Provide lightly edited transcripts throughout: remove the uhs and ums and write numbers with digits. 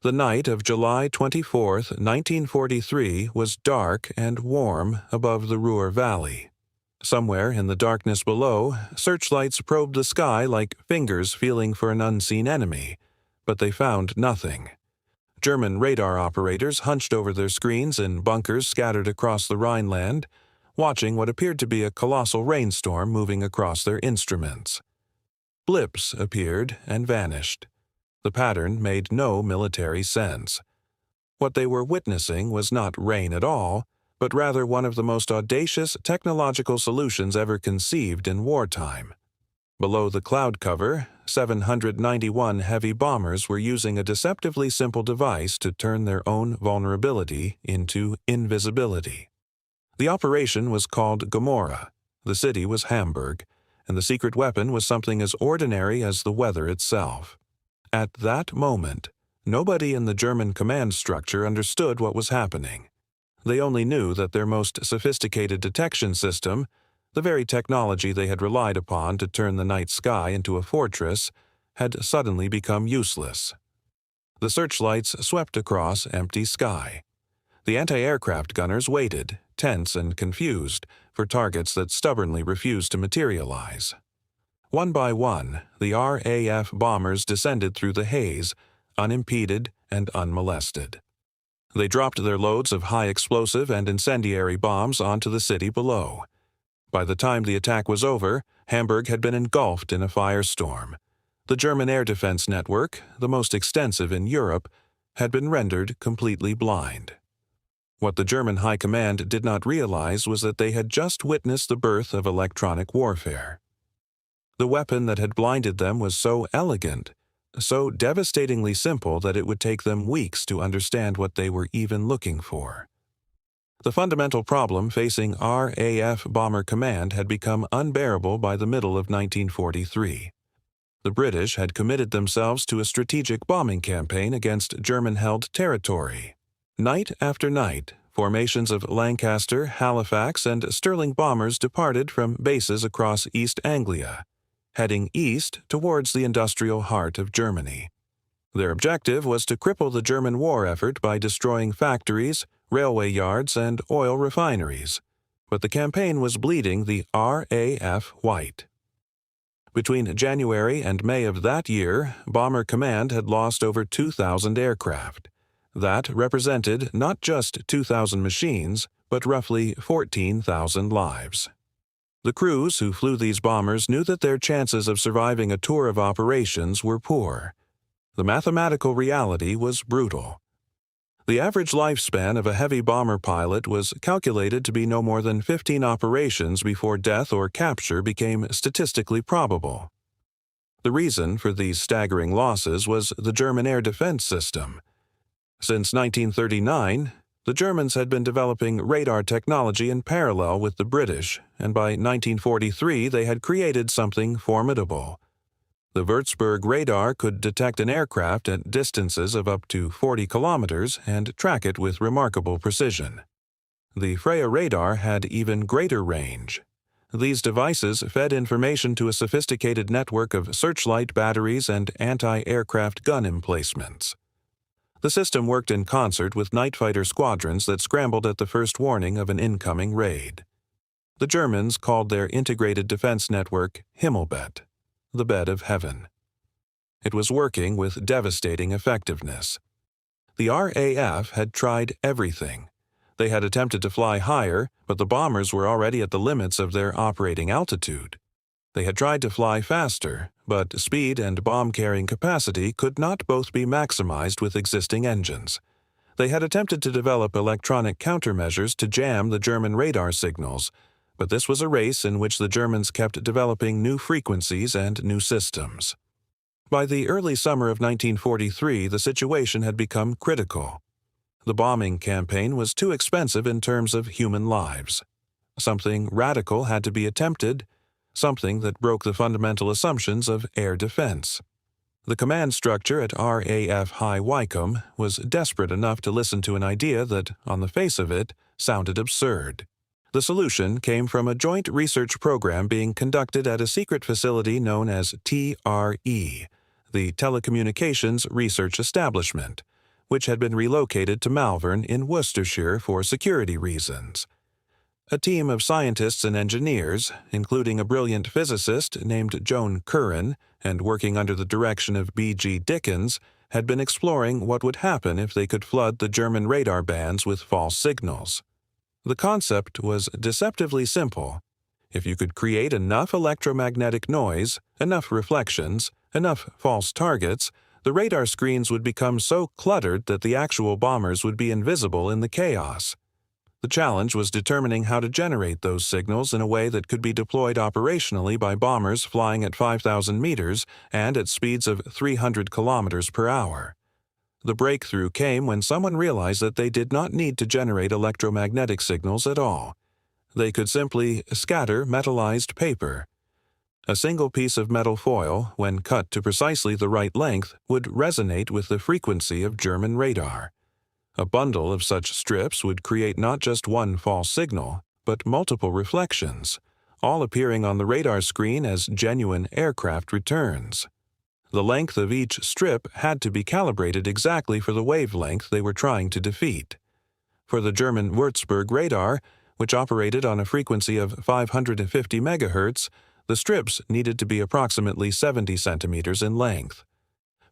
The night of July 24, 1943, was dark and warm above the Ruhr Valley. Somewhere in the darkness below, searchlights probed the sky like fingers feeling for an unseen enemy, but they found nothing. German radar operators hunched over their screens in bunkers scattered across the Rhineland, watching what appeared to be a colossal rainstorm moving across their instruments. Blips appeared and vanished. The pattern made no military sense. What they were witnessing was not rain at all, but rather one of the most audacious technological solutions ever conceived in wartime. Below the cloud cover, 791 heavy bombers were using a deceptively simple device to turn their own vulnerability into invisibility. The operation was called Gomorrha, the city was Hamburg, and the secret weapon was something as ordinary as the weather itself. At that moment, nobody in the German command structure understood what was happening. They only knew that their most sophisticated detection system, the very technology they had relied upon to turn the night sky into a fortress, had suddenly become useless. The searchlights swept across empty sky. The anti-aircraft gunners waited, tense and confused, for targets that stubbornly refused to materialize. One by one, the RAF bombers descended through the haze, unimpeded and unmolested. They dropped their loads of high explosive and incendiary bombs onto the city below. By the time the attack was over, Hamburg had been engulfed in a firestorm. The German air defense network, the most extensive in Europe, had been rendered completely blind. What the German High Command did not realize was that they had just witnessed the birth of electronic warfare. The weapon that had blinded them was so elegant, so devastatingly simple that it would take them weeks to understand what they were even looking for. The fundamental problem facing RAF Bomber Command had become unbearable by the middle of 1943. The British had committed themselves to a strategic bombing campaign against German-held territory. Night after night, formations of Lancaster, Halifax, and Stirling bombers departed from bases across East Anglia, heading east towards the industrial heart of Germany. Their objective was to cripple the German war effort by destroying factories, railway yards, and oil refineries, but the campaign was bleeding the RAF white. Between January and May of that year, Bomber Command had lost over 2,000 aircraft. That represented not just 2,000 machines, but roughly 14,000 lives. The crews who flew these bombers knew that their chances of surviving a tour of operations were poor. The mathematical reality was brutal. The average lifespan of a heavy bomber pilot was calculated to be no more than 15 operations before death or capture became statistically probable. The reason for these staggering losses was the German air defense system. Since 1939, the Germans had been developing radar technology in parallel with the British, and by 1943 they had created something formidable. The Würzburg radar could detect an aircraft at distances of up to 40 kilometers and track it with remarkable precision. The Freya radar had even greater range. These devices fed information to a sophisticated network of searchlight batteries and anti-aircraft gun emplacements. The system worked in concert with night fighter squadrons that scrambled at the first warning of an incoming raid. The Germans called their integrated defense network Himmelbett, the bed of heaven. It was working with devastating effectiveness. The RAF had tried everything. They had attempted to fly higher, but the bombers were already at the limits of their operating altitude. They had tried to fly faster, but speed and bomb-carrying capacity could not both be maximized with existing engines. They had attempted to develop electronic countermeasures to jam the German radar signals, but this was a race in which the Germans kept developing new frequencies and new systems. By the early summer of 1943, the situation had become critical. The bombing campaign was too expensive in terms of human lives. Something radical had to be attempted, something that broke the fundamental assumptions of air defense. The command structure at RAF High Wycombe was desperate enough to listen to an idea that, on the face of it, sounded absurd. The solution came from a joint research program being conducted at a secret facility known as TRE, the Telecommunications Research Establishment, which had been relocated to Malvern in Worcestershire for security reasons. A team of scientists and engineers, including a brilliant physicist named Joan Curran and working under the direction of B.G. Dickens, had been exploring what would happen if they could flood the German radar bands with false signals. The concept was deceptively simple. If you could create enough electromagnetic noise, enough reflections, enough false targets, the radar screens would become so cluttered that the actual bombers would be invisible in the chaos. The challenge was determining how to generate those signals in a way that could be deployed operationally by bombers flying at 5,000 meters and at speeds of 300 kilometers per hour. The breakthrough came when someone realized that they did not need to generate electromagnetic signals at all. They could simply scatter metallized paper. A single piece of metal foil, when cut to precisely the right length, would resonate with the frequency of German radar. A bundle of such strips would create not just one false signal, but multiple reflections, all appearing on the radar screen as genuine aircraft returns. The length of each strip had to be calibrated exactly for the wavelength they were trying to defeat. For the German Würzburg radar, which operated on a frequency of 550 MHz, the strips needed to be approximately 70 centimeters in length.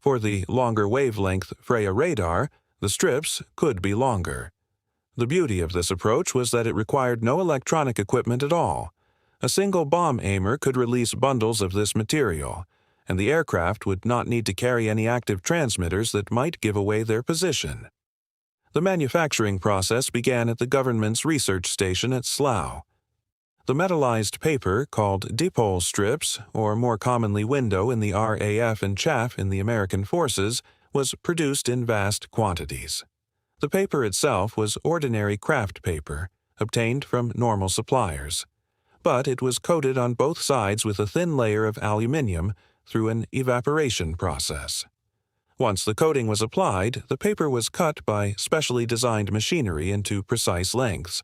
For the longer wavelength Freya radar, the strips could be longer. The beauty of this approach was that it required no electronic equipment at all. A single bomb aimer could release bundles of this material, and the aircraft would not need to carry any active transmitters that might give away their position. The manufacturing process began at the government's research station at Slough. The metallized paper, called dipole strips, or more commonly window in the RAF and chaff in the American forces, was produced in vast quantities. The paper itself was ordinary craft paper, obtained from normal suppliers, but it was coated on both sides with a thin layer of aluminium through an evaporation process. Once the coating was applied, the paper was cut by specially designed machinery into precise lengths.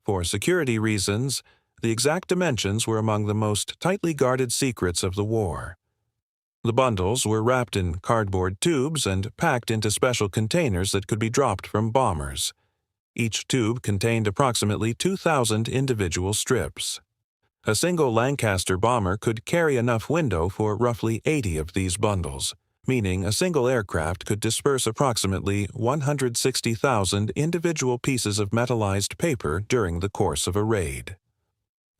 For security reasons, the exact dimensions were among the most tightly guarded secrets of the war. The bundles were wrapped in cardboard tubes and packed into special containers that could be dropped from bombers. Each tube contained approximately 2,000 individual strips. A single Lancaster bomber could carry enough window for roughly 80 of these bundles, meaning a single aircraft could disperse approximately 160,000 individual pieces of metallized paper during the course of a raid.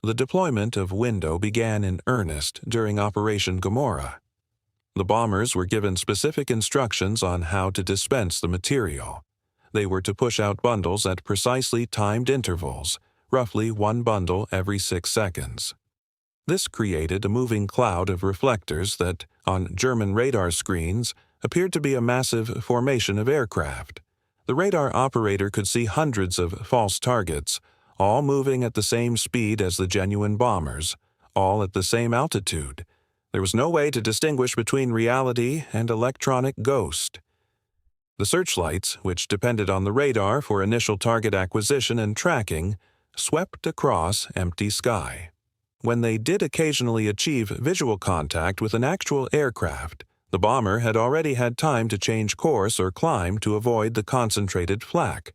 The deployment of window began in earnest during Operation Gomorrha. The bombers were given specific instructions on how to dispense the material. They were to push out bundles at precisely timed intervals, roughly one bundle every 6 seconds. This created a moving cloud of reflectors that, on German radar screens, appeared to be a massive formation of aircraft. The radar operator could see hundreds of false targets, all moving at the same speed as the genuine bombers, all at the same altitude. There was no way to distinguish between reality and electronic ghost. The searchlights, which depended on the radar for initial target acquisition and tracking, swept across empty sky. When they did occasionally achieve visual contact with an actual aircraft, the bomber had already had time to change course or climb to avoid the concentrated flak.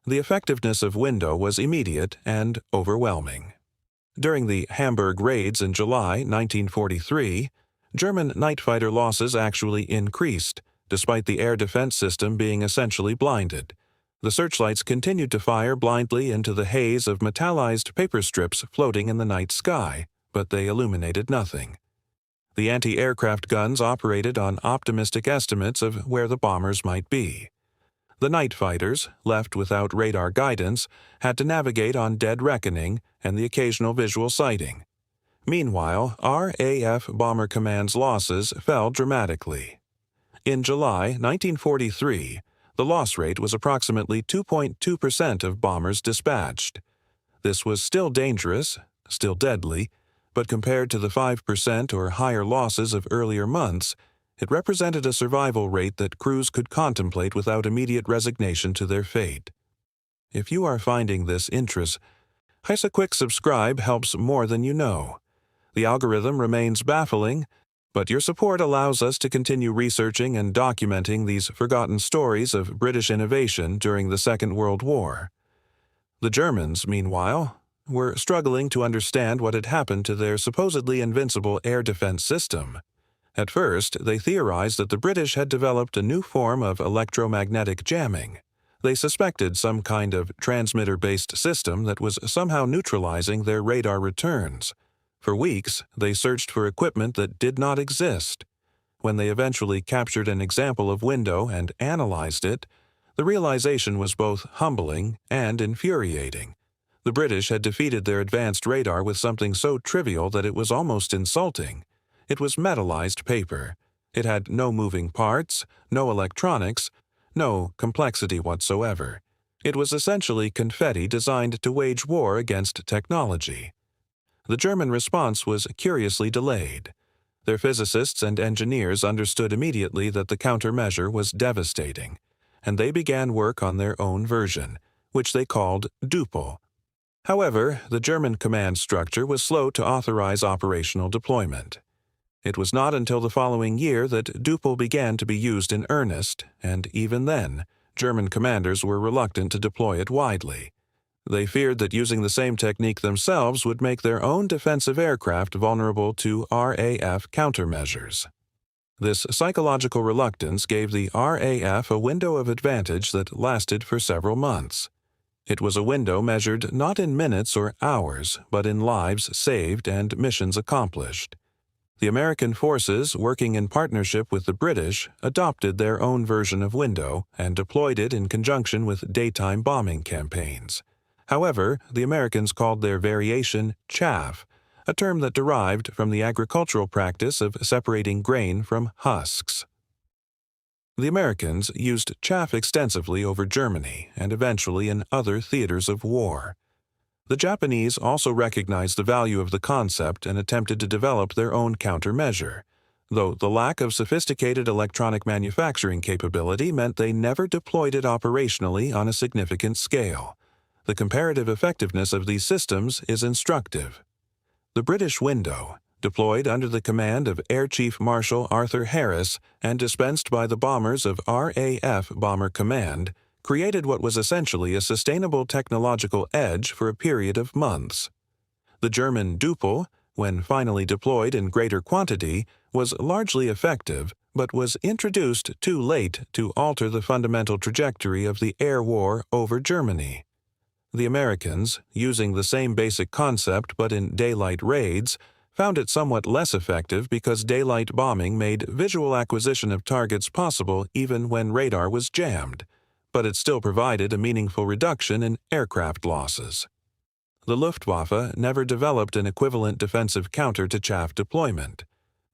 The effectiveness of window was immediate and overwhelming. During the Hamburg raids in July 1943, German night fighter losses actually increased, despite the air defense system being essentially blinded. The searchlights continued to fire blindly into the haze of metallized paper strips floating in the night sky, but they illuminated nothing. The anti-aircraft guns operated on optimistic estimates of where the bombers might be. The night fighters, left without radar guidance, had to navigate on dead reckoning and the occasional visual sighting. Meanwhile, RAF Bomber Command's losses fell dramatically. In July 1943, the loss rate was approximately 2.2% of bombers dispatched. This was still dangerous, still deadly, but compared to the 5% or higher losses of earlier months, it represented a survival rate that crews could contemplate without immediate resignation to their fate. If you are finding this interest, a quick subscribe helps more than you know. The algorithm remains baffling, But your support allows us to continue researching and documenting these forgotten stories of British innovation during the Second World War. The Germans, meanwhile, were struggling to understand what had happened to their supposedly invincible air defense system. At first, they theorized that the British had developed a new form of electromagnetic jamming. They suspected some kind of transmitter-based system that was somehow neutralizing their radar returns. For weeks, they searched for equipment that did not exist. When they eventually captured an example of window and analyzed it, the realization was both humbling and infuriating. The British had defeated their advanced radar with something so trivial that it was almost insulting. It was metallized paper. It had no moving parts, no electronics, no complexity whatsoever. It was essentially confetti designed to wage war against technology. The German response was curiously delayed. Their physicists and engineers understood immediately that the countermeasure was devastating, and they began work on their own version, which they called Dupel. However, the German command structure was slow to authorize operational deployment. It was not until the following year that Dupel began to be used in earnest, and even then, German commanders were reluctant to deploy it widely. They feared that using the same technique themselves would make their own defensive aircraft vulnerable to RAF countermeasures. This psychological reluctance gave the RAF a window of advantage that lasted for several months. It was a window measured not in minutes or hours, but in lives saved and missions accomplished. The American forces, working in partnership with the British, adopted their own version of window and deployed it in conjunction with daytime bombing campaigns. However, the Americans called their variation chaff, a term that derived from the agricultural practice of separating grain from husks. The Americans used chaff extensively over Germany and eventually in other theaters of war. The Japanese also recognized the value of the concept and attempted to develop their own countermeasure, though the lack of sophisticated electronic manufacturing capability meant they never deployed it operationally on a significant scale. The comparative effectiveness of these systems is instructive. The British window, deployed under the command of Air Chief Marshal Arthur Harris and dispensed by the bombers of RAF Bomber Command, created what was essentially a sustainable technological edge for a period of months. The German Dupel, when finally deployed in greater quantity, was largely effective, but was introduced too late to alter the fundamental trajectory of the air war over Germany. The Americans, using the same basic concept but in daylight raids, found it somewhat less effective because daylight bombing made visual acquisition of targets possible even when radar was jammed, but it still provided a meaningful reduction in aircraft losses. The Luftwaffe never developed an equivalent defensive counter to chaff deployment.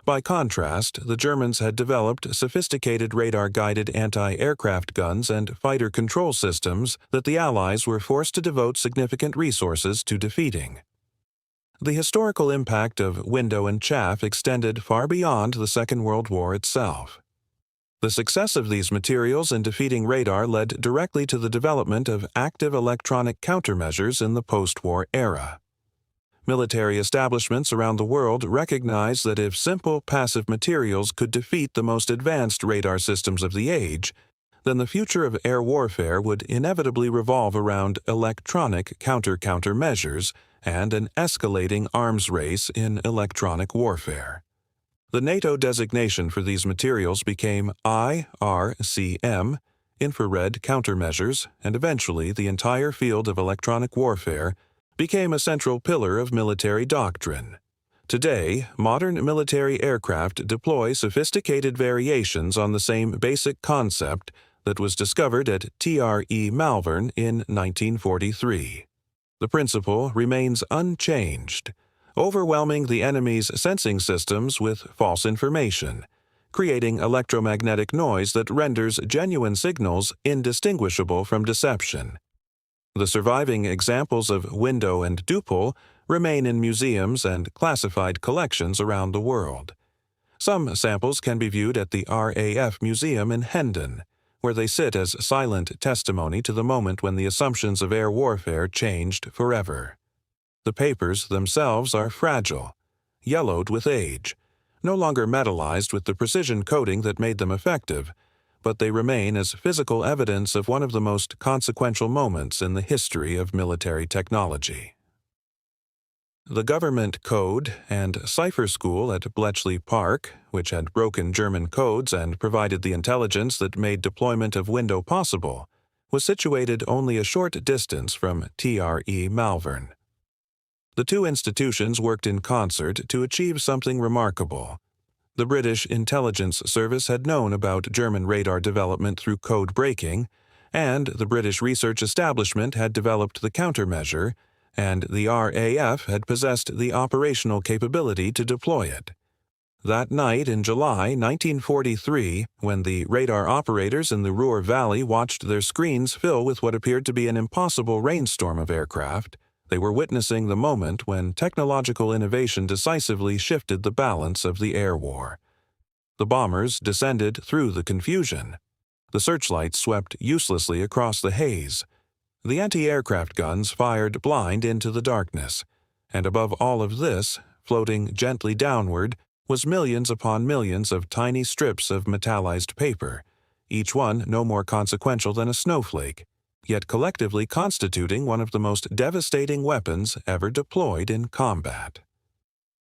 By contrast, the Germans had developed sophisticated radar-guided anti-aircraft guns and fighter control systems that the Allies were forced to devote significant resources to defeating. The historical impact of window and chaff extended far beyond the Second World War itself. The success of these materials in defeating radar led directly to the development of active electronic countermeasures in the post-war era. Military establishments around the world recognized that if simple passive materials could defeat the most advanced radar systems of the age, then the future of air warfare would inevitably revolve around electronic countermeasures and an escalating arms race in electronic warfare. The NATO designation for these materials became IRCM, infrared countermeasures, and eventually the entire field of electronic warfare became a central pillar of military doctrine. Today, modern military aircraft deploy sophisticated variations on the same basic concept that was discovered at TRE Malvern in 1943. The principle remains unchanged, overwhelming the enemy's sensing systems with false information, creating electromagnetic noise that renders genuine signals indistinguishable from deception. The surviving examples of window and Dupel remain in museums and classified collections around the world. Some samples can be viewed at the RAF Museum in Hendon, where they sit as silent testimony to the moment when the assumptions of air warfare changed forever. The papers themselves are fragile, yellowed with age, no longer metallized with the precision coating that made them effective, but they remain as physical evidence of one of the most consequential moments in the history of military technology. The government code and cipher school at Bletchley Park, which had broken German codes and provided the intelligence that made deployment of Window possible, was situated only a short distance from TRE Malvern. The two institutions worked in concert to achieve something remarkable. The British intelligence service had known about German radar development through code breaking, and the British research establishment had developed the countermeasure, and the RAF had possessed the operational capability to deploy it. That night in July 1943, when the radar operators in the Ruhr Valley watched their screens fill with what appeared to be an impossible rainstorm of aircraft, they were witnessing the moment when technological innovation decisively shifted the balance of the air war. The bombers descended through the confusion. The searchlights swept uselessly across the haze. The anti-aircraft guns fired blind into the darkness. And above all of this, floating gently downward, was millions upon millions of tiny strips of metallized paper, each one no more consequential than a snowflake, yet collectively constituting one of the most devastating weapons ever deployed in combat.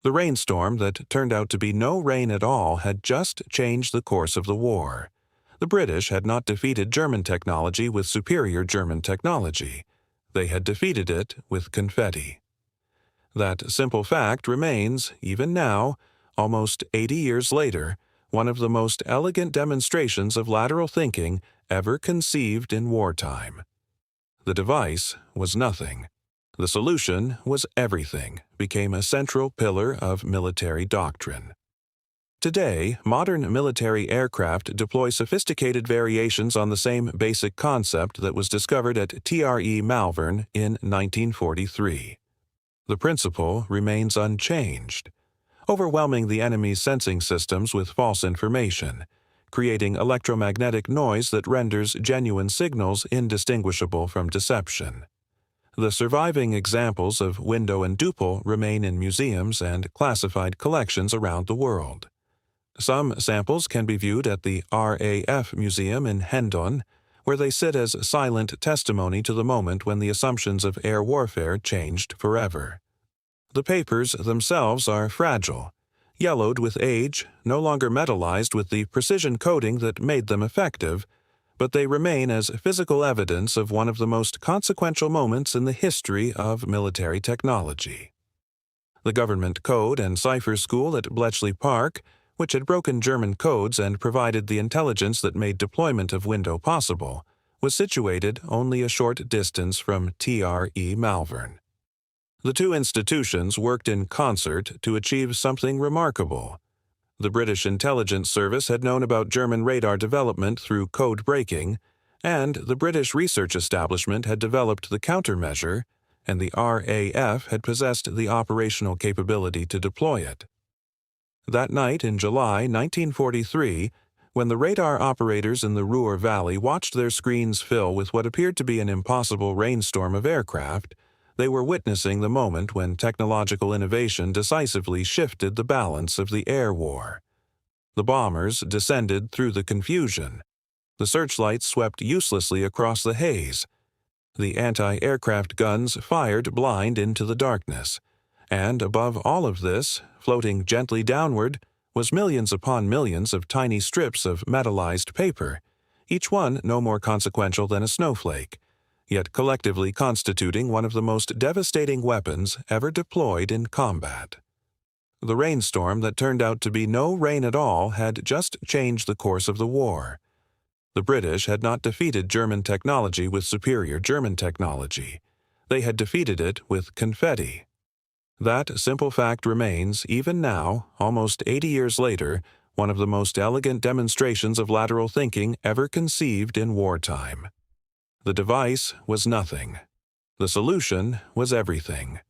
The rainstorm that turned out to be no rain at all had just changed the course of the war. The British had not defeated German technology with superior German technology. They had defeated it with confetti. That simple fact remains, even now, almost 80 years later, one of the most elegant demonstrations of lateral thinking ever conceived in wartime. The device was nothing. The solution was everything, became a central pillar of military doctrine. Today, modern military aircraft deploy sophisticated variations on the same basic concept that was discovered at TRE Malvern in 1943. The principle remains unchanged, overwhelming the enemy's sensing systems with false information, creating electromagnetic noise that renders genuine signals indistinguishable from deception. The surviving examples of Window and Duple remain in museums and classified collections around the world. Some samples can be viewed at the RAF Museum in Hendon, where they sit as silent testimony to the moment when the assumptions of air warfare changed forever. The papers themselves are fragile, yellowed with age, no longer metallized with the precision coating that made them effective, but they remain as physical evidence of one of the most consequential moments in the history of military technology. The government code and cipher school at Bletchley Park, which had broken German codes and provided the intelligence that made deployment of Window possible, was situated only a short distance from TRE Malvern. The two institutions worked in concert to achieve something remarkable. The British intelligence service had known about German radar development through code breaking, and the British research establishment had developed the countermeasure, and the RAF had possessed the operational capability to deploy it. That night in July 1943, when the radar operators in the Ruhr Valley watched their screens fill with what appeared to be an impossible rainstorm of aircraft, they were witnessing the moment when technological innovation decisively shifted the balance of the air war. The bombers descended through the confusion. The searchlights swept uselessly across the haze. The anti-aircraft guns fired blind into the darkness. And above all of this, floating gently downward, was millions upon millions of tiny strips of metallized paper, each one no more consequential than a snowflake, yet collectively constituting one of the most devastating weapons ever deployed in combat. The rainstorm that turned out to be no rain at all had just changed the course of the war. The British had not defeated German technology with superior German technology. They had defeated it with confetti. That simple fact remains, even now, almost 80 years later, one of the most elegant demonstrations of lateral thinking ever conceived in wartime. The device was nothing. The solution was everything.